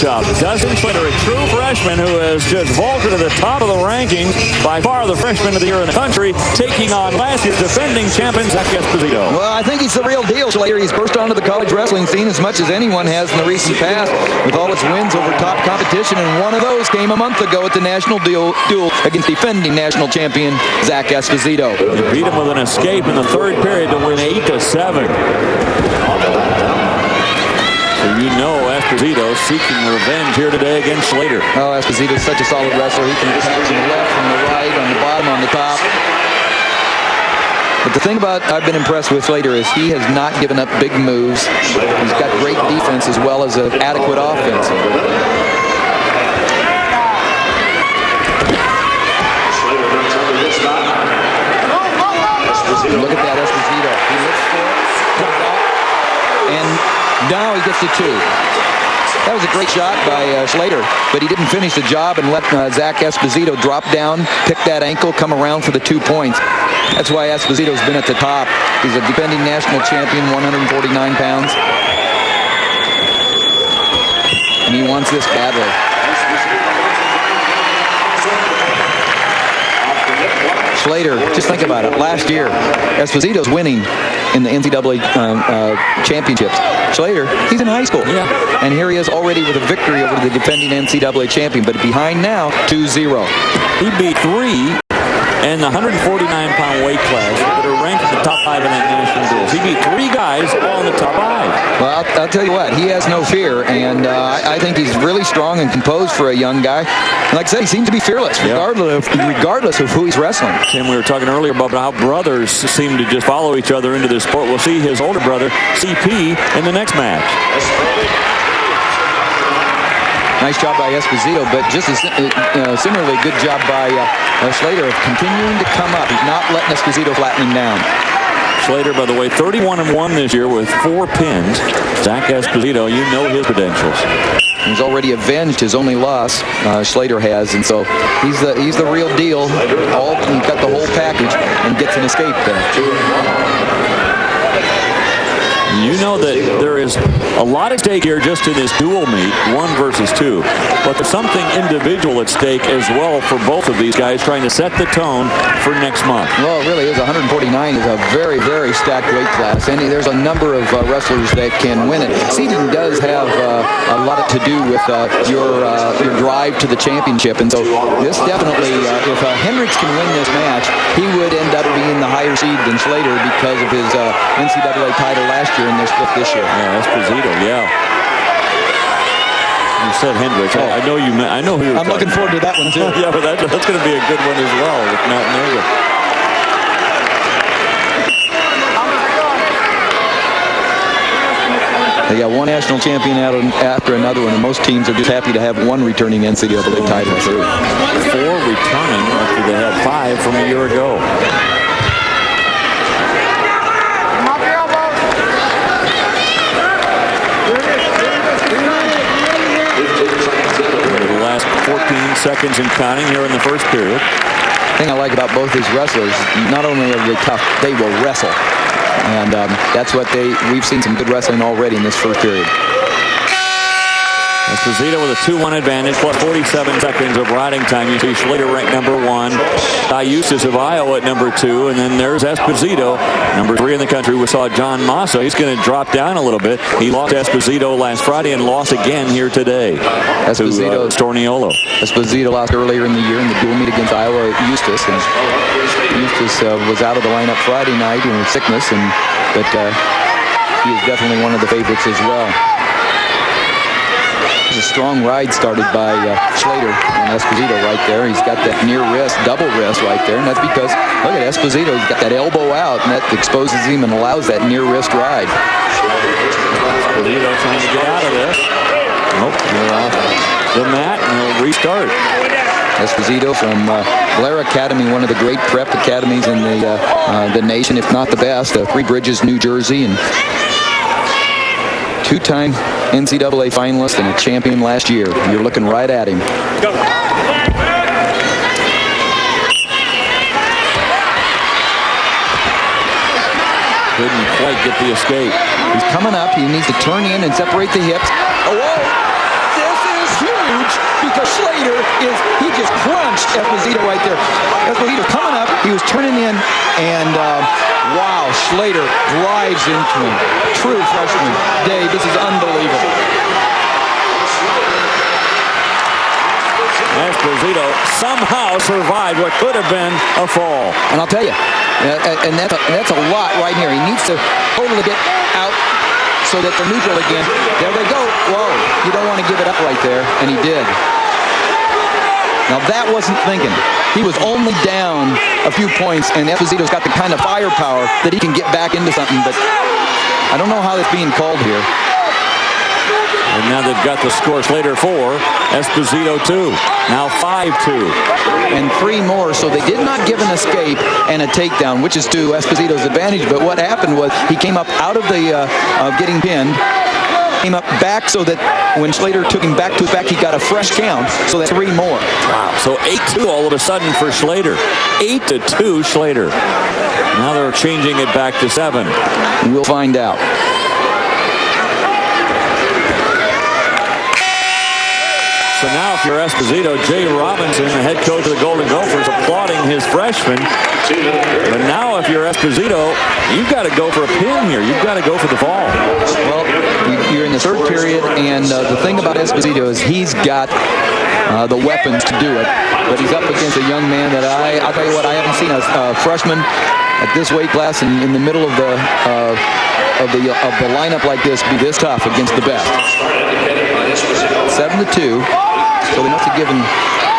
matchup. Dustin Schlatter, a true freshman who has just vaulted to the top of the rankings, by far the freshman of the year in the country, taking on last year's defending champion, Zack Esposito. Well, I think he's the real deal, Schlatter. He's burst onto the college wrestling scene as much as anyone has in the recent past, with all its wins over top competition, and one of those came a month ago at the national duel against defending national champion Zack Esposito. He beat him with an escape in the third period to win 8-7. So you know Esposito seeking revenge here today against Schlatter. Oh, Esposito's such a solid wrestler. He can attack from the left, from the right, on the bottom, on the top. But the thing about I've been impressed with Schlatter is he has not given up big moves. He's got great defense as well as an adequate offense. Look at that, Esposito. He looks for it, and now he gets the 2. That was a great shot by Schlatter, but he didn't finish the job and let Zack Esposito drop down, pick that ankle, come around for the 2 points. That's why Esposito's been at the top. He's a defending national champion, 149 pounds. And he wants this badly. Schlatter, just think about it. Last year, Esposito's winning in the NCAA championships. Schlatter, he's in high school. Yeah. And here he is already with a victory over the defending NCAA champion. But behind now, 2-0. He beat 3 in the 149-pound weight class that are ranked in the top 5 in that national duels. He beat 3 guys all in the top 5. Well, I'll tell you what, he has no fear, and I think he's really strong and composed for a young guy. And like I said, he seems to be fearless, regardless of who he's wrestling. And we were talking earlier about how brothers seem to just follow each other into this sport. We'll see his older brother, CP, in the next match. Nice job by Esposito, but just as similarly good job by Schlatter of continuing to come up. He's not letting Esposito flatten him down. Schlatter, by the way, 31-1 this year with 4 pins. Zack Esposito, you know his credentials. He's already avenged his only loss, Schlatter has, and so he's the real deal. He's got the whole package and gets an escape there. You know that there is a lot at stake here just in this dual meet, 1 versus 2. But there's something individual at stake as well for both of these guys trying to set the tone for next month. Well, it really is. 149 is a very, very stacked weight class. And there's a number of wrestlers that can win it. Seeding does have a lot to do with your drive to the championship. And so this definitely, if Hendricks can win this match, he would end up being the higher seed than Schlatter because of his NCAA title last year in their split this year. Yeah, Esposito, yeah. You said Hendricks. Oh. I know you. I know who you're I'm looking forward to that one too. Yeah, but that's going to be a good one as well with Matt Nagle. They got one national champion out after another one, and most teams are just happy to have one returning NCAA title too. 4 returning after they had 5 from a year ago. The last 14 seconds and counting here in the first period. The thing I like about both these wrestlers, not only are they tough, they will wrestle. And that's what we've seen some good wrestling already in this first period. Esposito with a 2-1 advantage plus 47 seconds of riding time. You see Schlatter ranked number 1. Iusis of Iowa at number 2. And then there's Esposito, number 3 in the country. We saw John Massa. He's going to drop down a little bit. He lost Esposito last Friday and lost again here today. Esposito, Storniolo. Esposito lost earlier in the year in the dual meet against Iowa Eustis. And Eustis was out of the lineup Friday night with sickness. But he is definitely one of the favorites as well. A strong ride started by Schlatter and Esposito right there. He's got that near wrist, double wrist right there, and that's because, look at Esposito, he's got that elbow out, and that exposes him and allows that near wrist ride. Esposito trying to get out of this. Nope, they're off the mat, and he'll restart. Esposito from Blair Academy, one of the great prep academies in the nation, if not the best. Three Bridges, New Jersey, and 2-time NCAA finalist and a champion last year. You're looking right at him. Go. Couldn't quite get the escape. He's coming up. He needs to turn in and separate the hips. Oh, whoa! This is Esposito coming up. He was turning in, and wow, Schlatter drives into him. True freshman. Dave, this is unbelievable. Esposito somehow survived what could have been a fall. And I'll tell you, and that's a lot right here. He needs to totally get out so that they're neutral again. There they go. Whoa, you don't want to give it up right there, and he did. Now that wasn't thinking. He was only down a few points, and Esposito's got the kind of firepower that he can get back into something, but I don't know how that's being called here. And now they've got the score. Schlatter 4, Esposito 2. Now 5-2. And 3 more, so they did not give an escape and a takedown, which is to Esposito's advantage. But what happened was he came up out of the getting pinned, came up back so that when Schlatter took him back to his back, he got a fresh count, so that's 3 more. Wow, so 8-2 all of a sudden for Schlatter. 8-2 Schlatter. Now they're changing it back to 7. We'll find out. So now if you're Esposito, Jay Robinson, the head coach of the Golden Gophers, applauding his freshman. But now if you're Esposito, you've got to go for a pin here. You've got to go for the fall. Well, you're in the 3rd period, and the thing about Esposito is he's got the weapons to do it. But he's up against a young man that I'll tell you what, I haven't seen a freshman at this weight class in the middle of the lineup like this be this tough against the best. 7-2. So they must have given.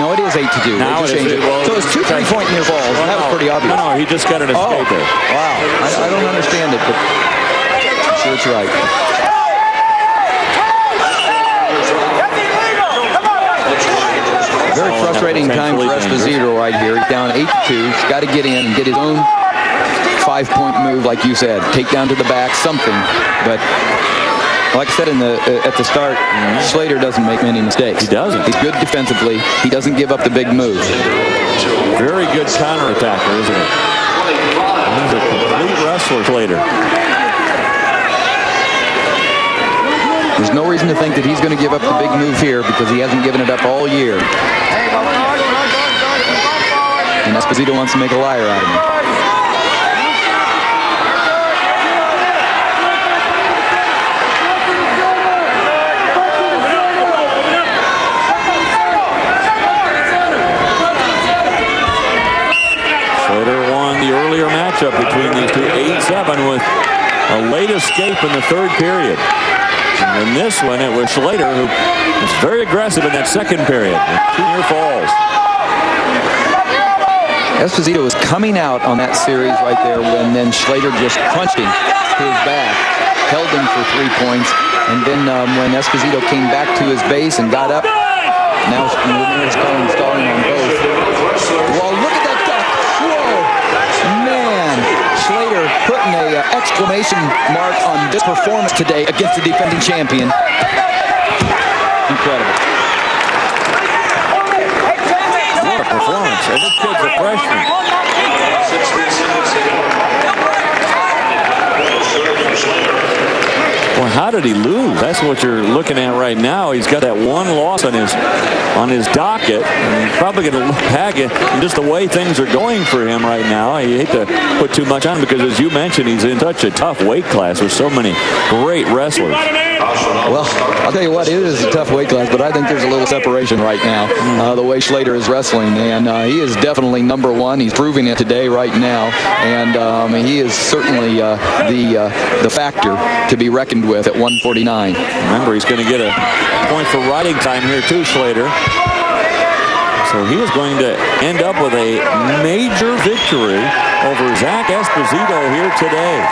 No, it is 8-2. Now so it's 2 3-point near balls. Well, that was pretty obvious. No, he just got an escape there. Wow. I don't understand it, but I'm sure it's right. Very frustrating time for Esposito right here. He's down 8-2. He's got to get in and get his own 5-point move, like you said. Take down to the back, something. But like I said at the start, Schlatter doesn't make many mistakes. He doesn't. He's good defensively. He doesn't give up the big moves. Very good counterattacker, isn't he? He's a complete wrestler, Schlatter. There's no reason to think that he's going to give up the big move here because he hasn't given it up all year. And Esposito wants to make a liar out of him. Matchup between these two, 8-7 with a late escape in the 3rd period. And in this one, it was Schlatter who was very aggressive in that 2nd period. 2 near falls. Esposito was coming out on that series right there when then Schlatter just crunched him to his back, held him for 3 points, and then when Esposito came back to his base and got up, now he's stalling on both. Well, look at that duck. Whoa. Man, Schlatter putting an exclamation mark on this performance today against the defending champion. Incredible. What a performance. And this kid's a freshman. Well, how did he lose? That's what you're looking at right now. He's got that 1 loss on his docket. And he's probably going to look back at just the way things are going for him right now. You hate to put too much on him because, as you mentioned, he's in such a tough weight class with so many great wrestlers. Well, I'll tell you what, it is a tough weight class, but I think there's a little separation right now, the way Schlatter is wrestling. And he is definitely number 1. He's proving it today right now. And he is certainly the factor to be reckoned with at 149. Remember, he's going to get a point for riding time here too, Schlatter. So he is going to end up with a major victory over Zack Esposito here today.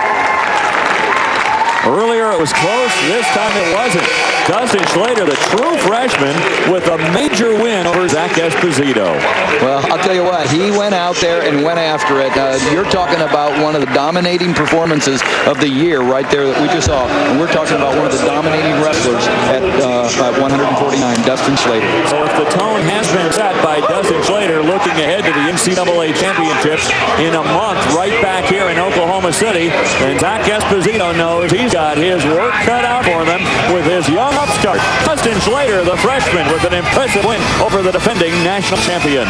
Earlier it was close. This time it wasn't. Dustin Schlatter, the true freshman, with a major win over Zack Esposito. Well, I'll tell you what, he went out there and went after it. You're talking about one of the dominating performances of the year right there that we just saw. And we're talking about one of the dominating wrestlers at 149, Dustin Schlatter. So if the tone has been set by Dustin Schlatter looking ahead to the NCAA championships in a month right back here in Oklahoma City, then Zack Esposito knows he's got his work cut out for them with his young upstart, Dustin Schlatter, the freshman, with an impressive win over the defending national champion.